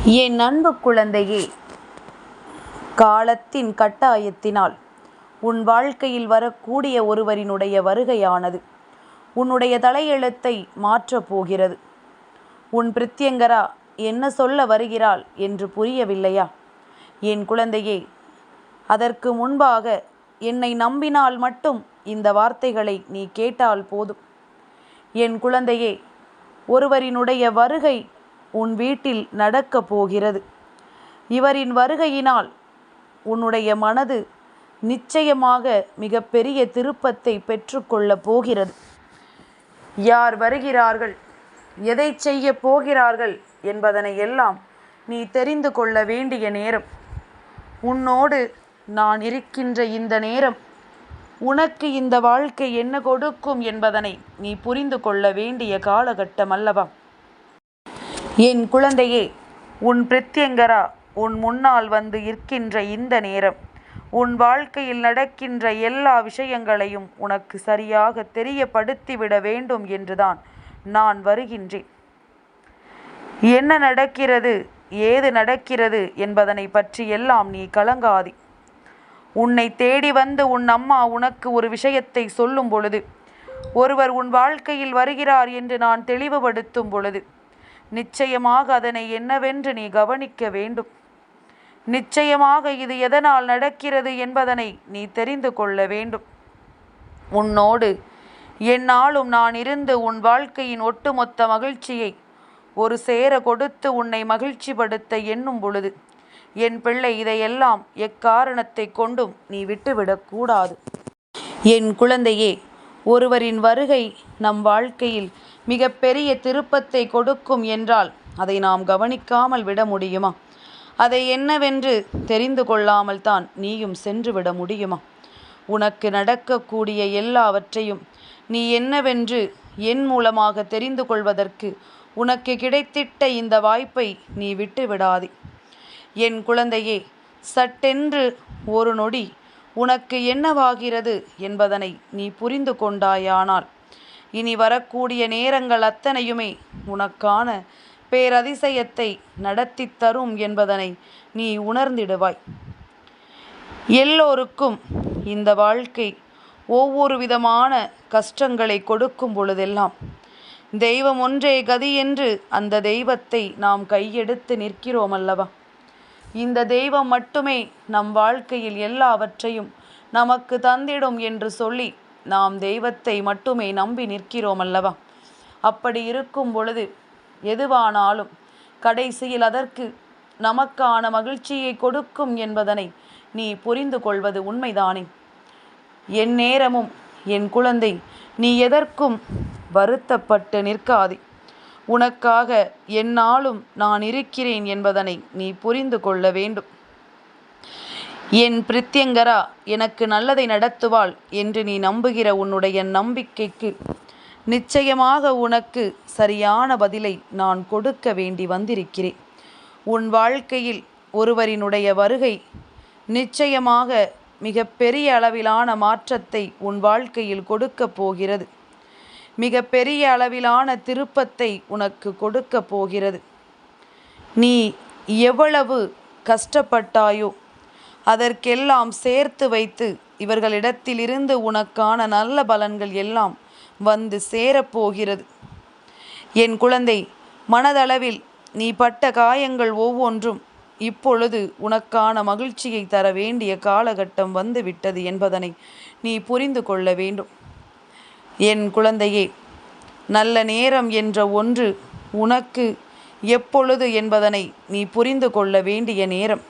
என் அன்பு குழந்தையே, காலத்தின் கட்டாயத்தினால் உன் வாழ்க்கையில் வரக்கூடிய ஒருவரினுடைய வருகையானது உன்னுடைய தலையெழுத்தை மாற்றப் போகிறது. உன் பிரித்யங்கரா என்ன சொல்ல வருகிறாள் என்று புரியவில்லையா? என் குழந்தையே, அதற்கு முன்பாக என்னை நம்பினால் மட்டும் இந்த வார்த்தைகளை நீ கேட்டால் போதும். என் குழந்தையே, ஒருவரினுடைய வருகை உன் வீட்டில் நடக்கப் போகிறது. இவரின் வருகையினால் உன்னுடைய மனது நிச்சயமாக மிகப்பெரிய திருப்பத்தை பெற்றுக்கொள்ளப் போகிறது. யார் வருகிறார்கள், எதை செய்ய போகிறார்கள் என்பதனை எல்லாம் நீ தெரிந்து கொள்ள வேண்டிய நேரம். உன்னோடு நான் இருக்கின்ற இந்த நேரம் உனக்கு இந்த வாழ்க்கை என்ன கொடுக்கும் என்பதனை நீ புரிந்து கொள்ள வேண்டிய காலகட்டம் அல்லவா? என் குழந்தையே, உன் பிரித்யங்கரா உன் முன்னால் வந்து இருக்கின்ற இந்த நேரம் உன் வாழ்க்கையில் நடக்கின்ற எல்லா விஷயங்களையும் உனக்கு சரியாக தெரியப்படுத்திவிட வேண்டும் என்றுதான் நான் வருகின்றேன். என்ன நடக்கிறது, ஏது நடக்கிறது என்பதனை பற்றி எல்லாம் நீ கலங்காதே. உன்னை தேடி வந்து உன் அம்மா உனக்கு ஒரு விஷயத்தை சொல்லும் பொழுது, ஒருவர் உன் வாழ்க்கையில் வருகிறார் என்று நான் தெளிவுபடுத்தும் பொழுது, நிச்சயமாக அதனை என்னவென்று நீ கவனிக்க வேண்டும். நிச்சயமாக இது எதனால் நடக்கிறது என்பதனை நீ தெரிந்து கொள்ள வேண்டும். உன்னோடு எந்நாளும் நான் இருந்து உன் வாழ்க்கையின் ஒட்டுமொத்த மகிழ்ச்சியை ஒரு சேர கொடுத்து உன்னை மகிழ்ச்சிப்படுத்த எண்ணும் பொழுது, என் பிள்ளை, இதையெல்லாம் எக்காரணத்தை கொண்டும் நீ விட்டுவிடக்கூடாது. என் குழந்தையே, ஒருவரின் வருகை நம் வாழ்க்கையில் மிகப்பெரிய திருப்பத்தை கொடுக்கும் என்றால் அதை நாம் கவனிக்காமல் விட முடியுமா? அதை என்னவென்று தெரிந்து கொள்ளாமல் தான் நீயும் சென்று விட முடியுமா? உனக்கு நடக்கக்கூடிய எல்லாவற்றையும் நீ என்னவென்று என் மூலமாக தெரிந்து கொள்வதற்கு உனக்கு கிடைத்திட்ட இந்த வாய்ப்பை நீ விட்டு விடாதே. என் குழந்தையே, சட்டென்று ஒரு நொடி உனக்கு என்னவாகிறது என்பதனை நீ புரிந்து கொண்டாயானால் இனி வரக்கூடிய நேரங்கள் அத்தனையுமே உனக்கான பேரதிசயத்தை நடத்தி தரும் என்பதனை நீ உணர்ந்திடுவாய். எல்லோருக்கும் இந்த வாழ்க்கை ஒவ்வொரு விதமான கஷ்டங்களை கொடுக்கும் பொழுதெல்லாம் தெய்வம் ஒன்றே கதி என்று அந்த தெய்வத்தை நாம் கையெடுத்து நிற்கிறோம் அல்லவா? இந்த தெய்வம் மட்டுமே நம் வாழ்க்கையில் எல்லாவற்றையும் நமக்கு தந்திடும் என்று சொல்லி நாம் தெய்வத்தை மட்டுமே நம்பி நிற்கிறோம் அல்லவா? அப்படி இருக்கும் பொழுது எதுவானாலும் கடைசியில் அதற்கு நமக்கான மகிழ்ச்சியை கொடுக்கும் என்பதனை நீ புரிந்து கொள்வது உண்மைதானே? என் நேரமும் என் குழந்தை, நீ எதற்கும் வருத்தப்பட்டு நிற்காதே. உனக்காக எந்நாளும் நான் இருக்கிறேன் என்பதனை நீ புரிந்து கொள்ள வேண்டும். என் பிரித்யங்கரா எனக்கு நல்லதை நடத்துவாள் என்று நீ நம்புகிற உன்னுடைய நம்பிக்கைக்கு நிச்சயமாக உனக்கு சரியான பதிலை நான் கொடுக்க வேண்டி வந்திருக்கிறேன். உன் வாழ்க்கையில் ஒருவரினுடைய வருகை நிச்சயமாக மிக பெரிய அளவிலான மாற்றத்தை உன் வாழ்க்கையில் கொடுக்க போகிறது. மிக பெரிய அளவிலான திருப்பத்தை உனக்கு கொடுக்க போகிறது. நீ எவ்வளவு கஷ்டப்பட்டாயோ அதற்கெல்லாம் சேர்த்து வைத்து இவர்களிடத்திலிருந்து உனக்கான நல்ல பலன்கள் எல்லாம் வந்து சேரப்போகிறது. என் குழந்தை, மனதளவில் நீ பட்ட காயங்கள் ஒவ்வொன்றும் இப்பொழுது உனக்கான மகிழ்ச்சியை தர வேண்டிய காலகட்டம் வந்துவிட்டது என்பதனை நீ புரிந்து கொள்ள வேண்டும். என் குழந்தையே, நல்ல நேரம் என்ற ஒன்று உனக்கு எப்பொழுது என்பதனை நீ புரிந்து கொள்ள வேண்டிய நேரம்.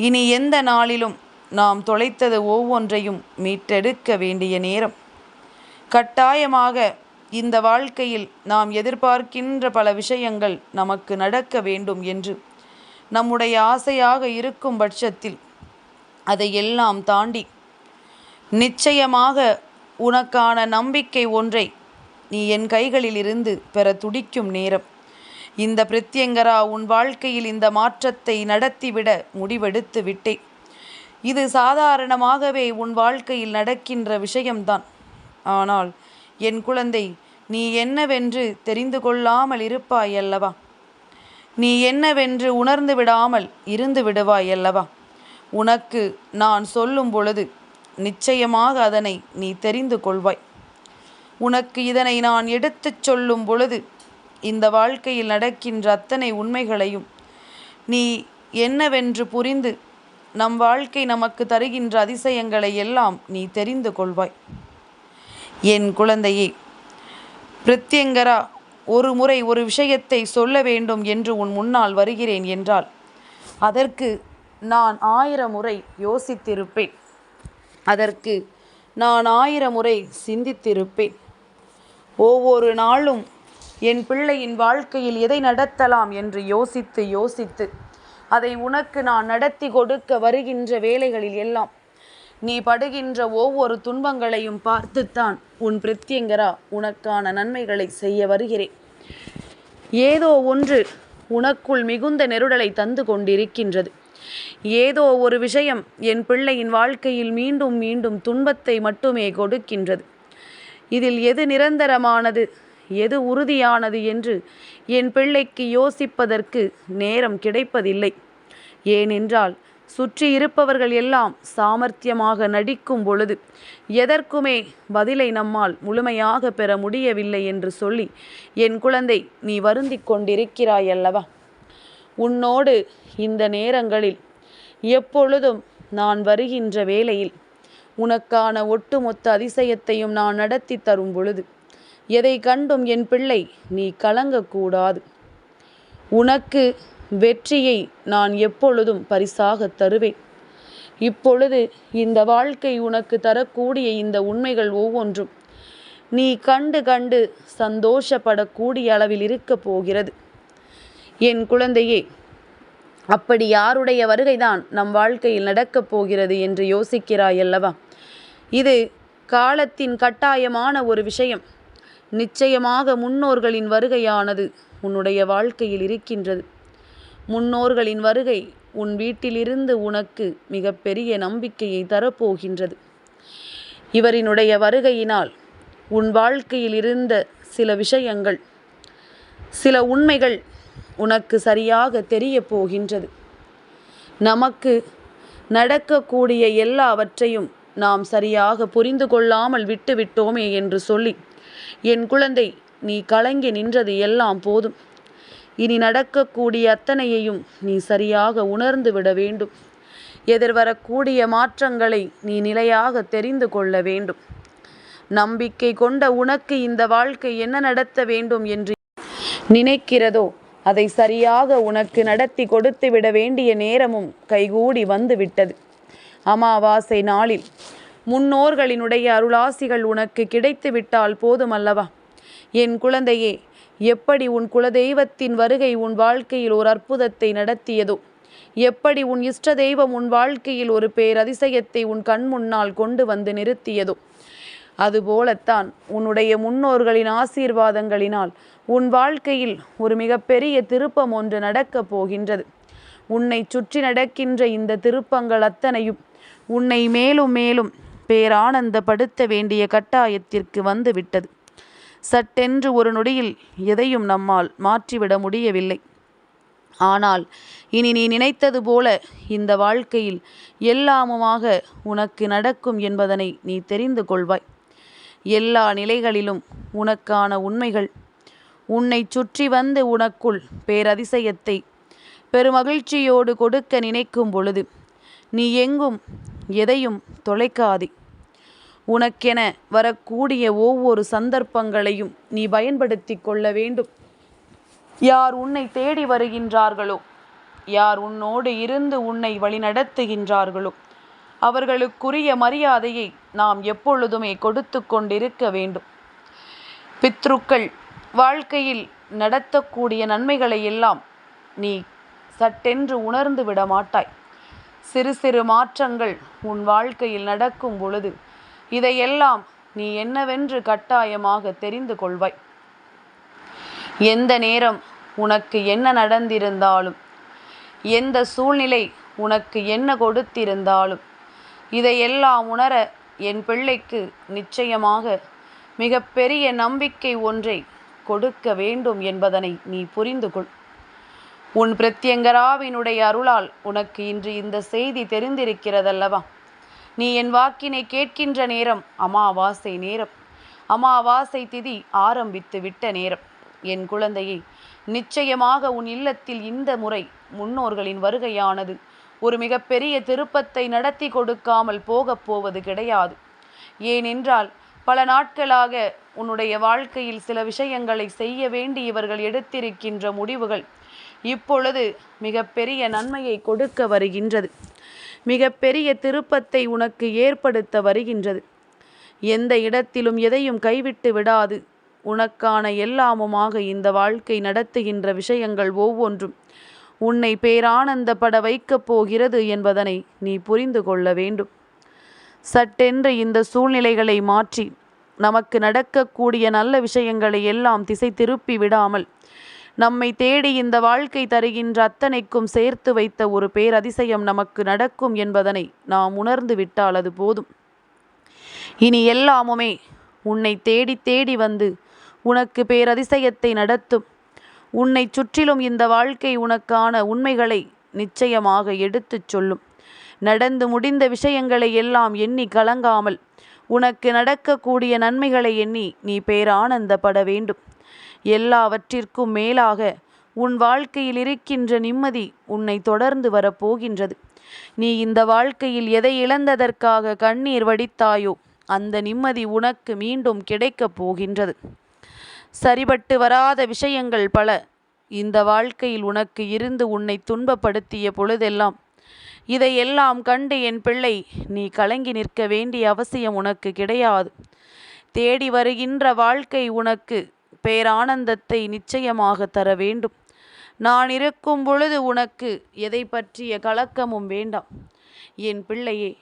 இனி எந்த நாளிலும் நாம் தொலைத்தது ஒவ்வொன்றையும் மீட்டெடுக்க வேண்டிய நேரம். கட்டாயமாக இந்த வாழ்க்கையில் நாம் எதிர்பார்க்கின்ற பல விஷயங்கள் நமக்கு நடக்க வேண்டும் என்று நம்முடைய ஆசையாக இருக்கும் பட்சத்தில் அதையெல்லாம் தாண்டி நிச்சயமாக உனக்கான நம்பிக்கை ஒன்றை நீ என் கைகளில் இருந்து பெற துடிக்கும் நேரம். இந்த பிரித்யங்கரா உன் வாழ்க்கையில் இந்த மாற்றத்தை நடத்திவிட முடிவெடுத்து விட்டே. இது சாதாரணமாகவே உன் வாழ்க்கையில் நடக்கின்ற விஷயம்தான். ஆனால் என் குழந்தை, நீ என்னவென்று தெரிந்து கொள்ளாமல் இருப்பாய் அல்லவா? நீ என்னவென்று உணர்ந்து விடாமல் இருந்து விடுவாய் அல்லவா? உனக்கு நான் சொல்லும் பொழுது நிச்சயமாக அதனை நீ தெரிந்து கொள்வாய். உனக்கு இதனை நான் எடுத்துச் சொல்லும் பொழுது இந்த வாழ்க்கையில் நடக்கின்ற அத்தனை உண்மைகளையும் நீ என்னவென்று புரிந்து நம் வாழ்க்கை நமக்கு தருகின்ற அதிசயங்களை எல்லாம் நீ தெரிந்து கொள்வாய். என் குழந்தையே, பிரித்யங்கரா ஒரு முறை ஒரு விஷயத்தை சொல்ல வேண்டும் என்று உன் முன்னால் வருகிறேன் என்றால் அதற்கு நான் 1000 முறை யோசித்திருப்பேன். அதற்கு நான் 1000 முறை சிந்தித்திருப்பேன். ஒவ்வொரு நாளும் என் பிள்ளையின் வாழ்க்கையில் எதை நடத்தலாம் என்று யோசித்து யோசித்து அதை உனக்கு நான் நடத்தி கொடுக்க வருகின்ற வேளைகளில் எல்லாம் நீ படுகின்ற ஒவ்வொரு துன்பங்களையும் பார்த்துத்தான் உன் பிரித்யங்கரா உனக்கான நன்மைகளை செய்ய வருகிறேன். ஏதோ ஒன்று உனக்குள் மிகுந்த நெருடலை தந்து கொண்டிருக்கின்றது. ஏதோ ஒரு விஷயம் என் பிள்ளையின் வாழ்க்கையில் மீண்டும் மீண்டும் துன்பத்தை மட்டுமே கொடுக்கின்றது. இதில் எது நிரந்தரமானது, எது உறுதியானது என்று என் பிள்ளைக்கு யோசிப்பதற்கு நேரம் கிடைப்பதில்லை. ஏனென்றால் சுற்றி இருப்பவர்கள் எல்லாம் சாமர்த்தியமாக நடிக்கும் பொழுது எதற்குமே பதிலை நம்மால் முழுமையாக பெற முடியவில்லை என்று சொல்லி என் குழந்தை நீ வருந்திக் கொண்டிருக்கிறாய் அல்லவா? உன்னோடு இந்த நேரங்களில் எப்பொழுதும் நான் வருகின்ற வேளையில் உனக்கான ஒட்டுமொத்த அதிசயத்தையும் நான் நடத்தி தரும் பொழுது எதை கண்டும் என் பிள்ளை நீ கலங்கக்கூடாது. உனக்கு வெற்றியை நான் எப்பொழுதும் பரிசாக தருவேன். இப்பொழுது இந்த வாழ்க்கை உனக்கு தரக்கூடிய இந்த உண்மைகள் ஒவ்வொன்றும் நீ கண்டு கண்டு சந்தோஷப்படக்கூடிய அளவில் இருக்கப் போகிறது. என் குழந்தையே, அப்படி யாருடைய வருகைதான் நம் வாழ்க்கையில் நடக்கப் போகிறது என்று யோசிக்கிறாய் அல்லவா? இது காலத்தின் கட்டாயமான ஒரு விஷயம். நிச்சயமாக முன்னோர்களின் வருகையானது உன்னுடைய வாழ்க்கையில் இருக்கின்றது. முன்னோர்களின் வருகை உன் வீட்டிலிருந்து உனக்கு மிகப்பெரிய நம்பிக்கையை தரப்போகின்றது. இவரினுடைய வருகையினால் உன் வாழ்க்கையில் இருந்த சில விஷயங்கள், சில உண்மைகள் உனக்கு சரியாக தெரிய போகின்றது. நமக்கு நடக்கக்கூடிய எல்லாவற்றையும் நாம் சரியாக புரிந்து கொள்ளாமல் விட்டுவிட்டோமே என்று சொல்லி என் குழந்தை நீ கலங்கி நின்றது எல்லாம் போதும். இனி நடக்கக்கூடிய அத்தனையையும் நீ சரியாக உணர்ந்து விட வேண்டும். எதிர்வரக்கூடிய மாற்றங்களை நீ நிலையாக தெரிந்து கொள்ள வேண்டும். நம்பிக்கை கொண்ட உனக்கு இந்த வாழ்க்கை என்ன நடத்த வேண்டும் என்று நினைக்கிறதோ அதை சரியாக உனக்கு நடத்தி கொடுத்து விட வேண்டிய நேரமும் கைகூடி வந்து விட்டது. அமாவாசை நாளில் முன்னோர்களினுடைய அருளாசிகள் உனக்கு கிடைத்து விட்டால் போதுமல்லவா? என் குழந்தையே, எப்படி உன் குலதெய்வத்தின் வருகை உன் வாழ்க்கையில் ஒரு அற்புதத்தை நடத்தியதோ, எப்படி உன் இஷ்ட தெய்வம் உன் வாழ்க்கையில் ஒரு பேரதிசயத்தை உன் கண் முன்னால் கொண்டு வந்து நிறுத்தியதோ, அதுபோலத்தான் உன்னுடைய முன்னோர்களின் ஆசீர்வாதங்களினால் உன் வாழ்க்கையில் ஒரு மிகப்பெரிய திருப்பம் ஒன்று நடக்கப் போகின்றது. உன்னை சுற்றி நடக்கின்ற இந்த திருப்பங்கள் அத்தனையும் உன்னை மேலும் மேலும் பேரானந்தப்படுத்த வேண்டிய கட்டாயத்திற்கு வந்து விட்டது. சட்டென்று ஒரு நொடியில் எதையும் நம்மால் மாற்றிவிட முடியவில்லை. ஆனால் இனி நீ நினைத்தது போல இந்த வாழ்க்கையில் எல்லாமுமாக உனக்கு நடக்கும் என்பதனை நீ தெரிந்து கொள்வாய். எல்லா நிலைகளிலும் உனக்கான உண்மைகள் உன்னை சுற்றி வந்து உனக்குள் பேரதிசயத்தை பெருமகிழ்ச்சியோடு கொடுக்க நினைக்கும் பொழுது நீ எங்கும் எதையும் தொலைக்காதே. உனக்கென வரக்கூடிய ஒவ்வொரு சந்தர்ப்பங்களையும் நீ பயன்படுத்தி கொள்ள வேண்டும். யார் உன்னை தேடி வருகின்றார்களோ, யார் உன்னோடு இருந்து உன்னை வழிநடத்துகின்றார்களோ அவர்களுக்குரிய மரியாதையை நாம் எப்பொழுதுமே கொடுத்து கொண்டிருக்க வேண்டும். பித்ருக்கள் வாழ்க்கையில் நடத்தக்கூடிய நன்மைகளை எல்லாம் நீ சட்டென்று உணர்ந்து விட மாட்டாய். சிறு சிறு மாற்றங்கள் உன் வாழ்க்கையில் நடக்கும் பொழுது இதையெல்லாம் நீ என்னவென்று கட்டாயமாக தெரிந்து கொள்வாய். எந்த நேரம் உனக்கு என்ன நடந்திருந்தாலும், எந்த சூழ்நிலை உனக்கு என்ன கொடுத்திருந்தாலும், இதையெல்லாம் உணர என் பிள்ளைக்கு நிச்சயமாக மிகப்பெரிய நம்பிக்கை ஒன்றை கொடுக்க வேண்டும் என்பதனை நீ புரிந்து கொள். உன் பிரத்யங்கராவினுடைய அருளால் உனக்கு இன்று இந்த செய்தி தெரிந்திருக்கிறதல்லவா? நீ என் வாக்கினை கேட்கின்ற நேரம் அமாவாசை நேரம். அமாவாசை திதி ஆரம்பித்து விட்ட நேரம். என் குழந்தையை, நிச்சயமாக உன் இல்லத்தில் இந்த முறை முன்னோர்களின் வருகையானது ஒரு மிகப்பெரிய திருப்பத்தை நடத்தி கொடுக்காமல் போகப் போவது கிடையாது. ஏனென்றால் பல நாட்களாக உன்னுடைய வாழ்க்கையில் சில விஷயங்களை செய்ய வேண்டி இவர்கள் எடுத்திருக்கின்ற முடிவுகள் இப்பொழுது மிகப்பெரிய நன்மையை கொடுக்க வருகின்றது. மிகப்பெரிய திருப்பத்தை உனக்கு ஏற்படுத்த வருகின்றது. எந்த இடத்திலும் எதையும் கைவிட்டு விடாது. உனக்கான எல்லாமுமாக இந்த வாழ்க்கை நடத்துகின்ற விஷயங்கள் ஒவ்வொன்றும் உன்னை பேரானந்தப்பட வைக்கப் போகிறது என்பதனை நீ புரிந்து கொள்ள வேண்டும். சட்டென்று இந்த சூழ்நிலைகளை மாற்றி நமக்கு நடக்கக்கூடிய நல்ல விஷயங்களை எல்லாம் திசை திருப்பி விடாமல் நம்மை தேடி இந்த வாழ்க்கை தருகின்ற அத்தனைக்கும் சேர்த்து வைத்த ஒரு பேரதிசயம் நமக்கு நடக்கும் என்பதனை நாம் உணர்ந்து விட்டால் அது போதும். இனி எல்லாமுமே உன்னை தேடி தேடி வந்து உனக்கு பேரதிசயத்தை நடத்தும். உன்னை சுற்றிலும் இந்த வாழ்க்கை உனக்கான உண்மைகளை நிச்சயமாக எடுத்துச் சொல்லும். நடந்து முடிந்த விஷயங்களை எல்லாம் எண்ணி கலங்காமல் உனக்கு நடக்கக்கூடிய நன்மைகளை எண்ணி நீ பேரானந்தப்பட வேண்டும். எல்லாவற்றிற்கும் மேலாக உன் வாழ்க்கையில் இருக்கின்ற நிம்மதி உன்னை தொடர்ந்து வரப்போகின்றது. நீ இந்த வாழ்க்கையில் எதை இழந்ததற்காக கண்ணீர் வடித்தாயோ அந்த நிம்மதி உனக்கு மீண்டும் கிடைக்கப் போகின்றது. சரிபட்டு வராத விஷயங்கள் பல இந்த வாழ்க்கையில் உனக்கு இருந்து உன்னை துன்பப்படுத்திய பொழுதெல்லாம் இதையெல்லாம் கண்டு என் பிள்ளை, நீ கலங்கி நிற்க வேண்டிய அவசியம் உனக்கு கிடையாது. தேடி வருகின்ற வாழ்க்கை உனக்கு பேரானந்தத்தை நிச்சயமாக தர வேண்டும். நான் இருக்கும் பொழுது உனக்கு எதை பற்றிய கலக்கமும் வேண்டாம். என் பிள்ளையே,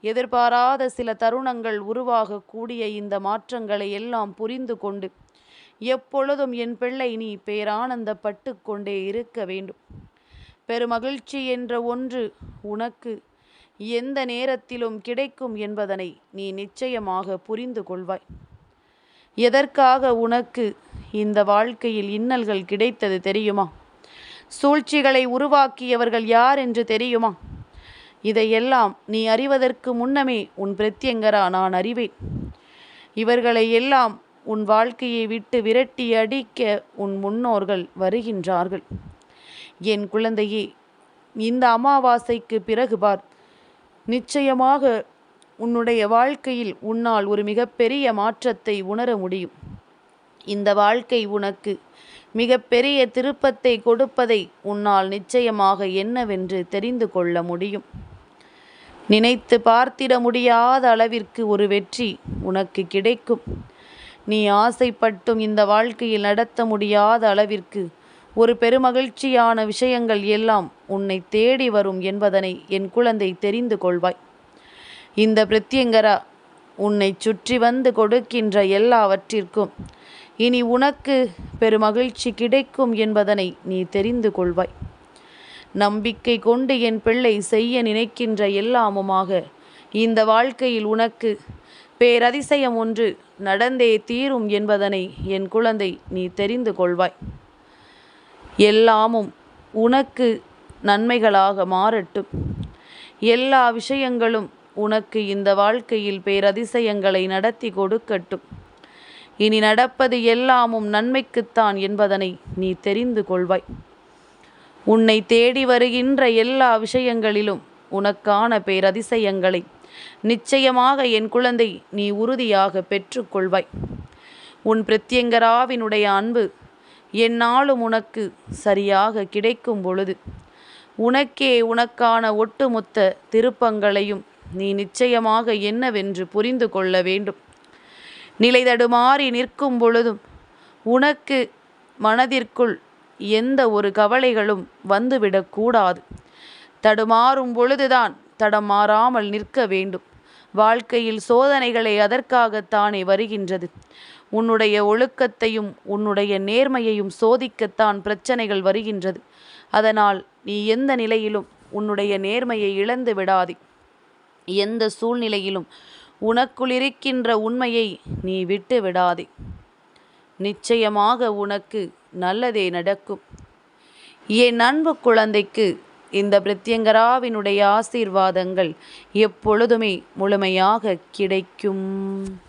எதிர்பாராத சில தருணங்கள் உருவாகக்கூடிய இந்த மாற்றங்களை எல்லாம் புரிந்து கொண்டு எப்பொழுதும் என் பிள்ளை நீ பேரானந்தப்பட்டு கொண்டே இருக்க வேண்டும். பெருமகிழ்ச்சி என்ற ஒன்று உனக்கு எந்த நேரத்திலும் கிடைக்கும் என்பதனை நீ நிச்சயமாக புரிந்து கொள்வாய். எதற்காக உனக்கு இந்த வாழ்க்கையில் இன்னல்கள் கிடைத்தது தெரியுமா? சூழ்ச்சிகளை உருவாக்கியவர்கள் யார் என்று தெரியுமா? இதையெல்லாம் நீ அறிவதற்கு முன்னமே உன் பிரத்யங்கரா நான் அறிவேன். இவர்களை எல்லாம் உன் வாழ்க்கையை விட்டு விரட்டி அடிக்க உன் முன்னோர்கள் வருகின்றார்கள். என் குழந்தையே, இந்த அமாவாசைக்கு பிறகு பார், நிச்சயமாக உன்னுடைய வாழ்க்கையில் உன்னால் ஒரு மிகப்பெரிய மாற்றத்தை உணர முடியும். இந்த வாழ்க்கை உனக்கு மிகப்பெரிய திருப்பத்தை கொடுப்பதை உன்னால் நிச்சயமாக என்னவென்று தெரிந்து கொள்ள முடியும். நினைத்து பார்த்திட முடியாத அளவிற்கு ஒரு வெற்றி உனக்கு கிடைக்கும். நீ ஆசைப்பட்டும் இந்த வாழ்க்கையில் நடத்த முடியாத அளவிற்கு ஒரு பெருமகிழ்ச்சியான விஷயங்கள் எல்லாம் உன்னை தேடி வரும் என்பதனை என் குழந்தை தெரிந்து கொள்வாய். இந்த பிரத்யங்கரா உன்னை சுற்றி வந்து கொடுக்கின்ற எல்லாவற்றிற்கும் இனி உனக்கு பெருமகிழ்ச்சி கிடைக்கும் என்பதனை நீ தெரிந்து கொள்வாய். நம்பிக்கை கொண்டு என் பிள்ளை செய்ய நினைக்கின்ற எல்லாமுமாக இந்த வாழ்க்கையில் உனக்கு பேரதிசயம் ஒன்று நடந்தே தீரும் என்பதனை என் குழந்தை நீ தெரிந்து கொள்வாய். எல்லாமும் உனக்கு நன்மைகளாக மாறட்டும். எல்லா விஷயங்களும் உனக்கு இந்த வாழ்க்கையில் பேரதிசயங்களை நடத்தி கொடுக்கட்டும். இனி நடப்பது எல்லாமும் நன்மைக்குத்தான் என்பதனை நீ தெரிந்து கொள்வாய். உன்னை தேடி வருகின்ற எல்லா விஷயங்களிலும் உனக்கான பேரதிசயங்களை நிச்சயமாக என் குழந்தை நீ உறுதியாக பெற்றுக்கொள்வாய். உன் பிரத்யங்கராவினுடைய அன்பு எந்நாளும் உனக்கு சரியாக கிடைக்கும் பொழுது உனக்கே உனக்கான ஒட்டுமொத்த திருப்பங்களையும் நீ நிச்சயமாக என்னவென்று புரிந்து கொள்ள வேண்டும். நிலை தடுமாறி நிற்கும் பொழுதும் உனக்கு மனதிற்குள் எந்த ஒரு கவலைகளும் வந்துவிடக்கூடாது. தடுமாறும் பொழுதுதான் தடம் மாறாமல் நிற்க வேண்டும். வாழ்க்கையில் சோதனைகளை அதற்காகத்தானே வருகின்றது. உன்னுடைய ஒழுக்கத்தையும் உன்னுடைய நேர்மையையும் சோதிக்கத்தான் பிரச்சனைகள் வருகின்றது. அதனால் நீ எந்த நிலையிலும் உன்னுடைய நேர்மையை இழந்து விடாதே. எந்த சூழ்நிலையிலும் உனக்குள் இருக்கின்ற உண்மையை நீ விட்டு விடாதே. நிச்சயமாக உனக்கு நல்லதே நடக்கும். என் அன்பு குழந்தைக்கு இந்த பிரித்யங்கராவினுடைய ஆசீர்வாதங்கள் எப்பொழுதுமே முழுமையாக கிடைக்கும்.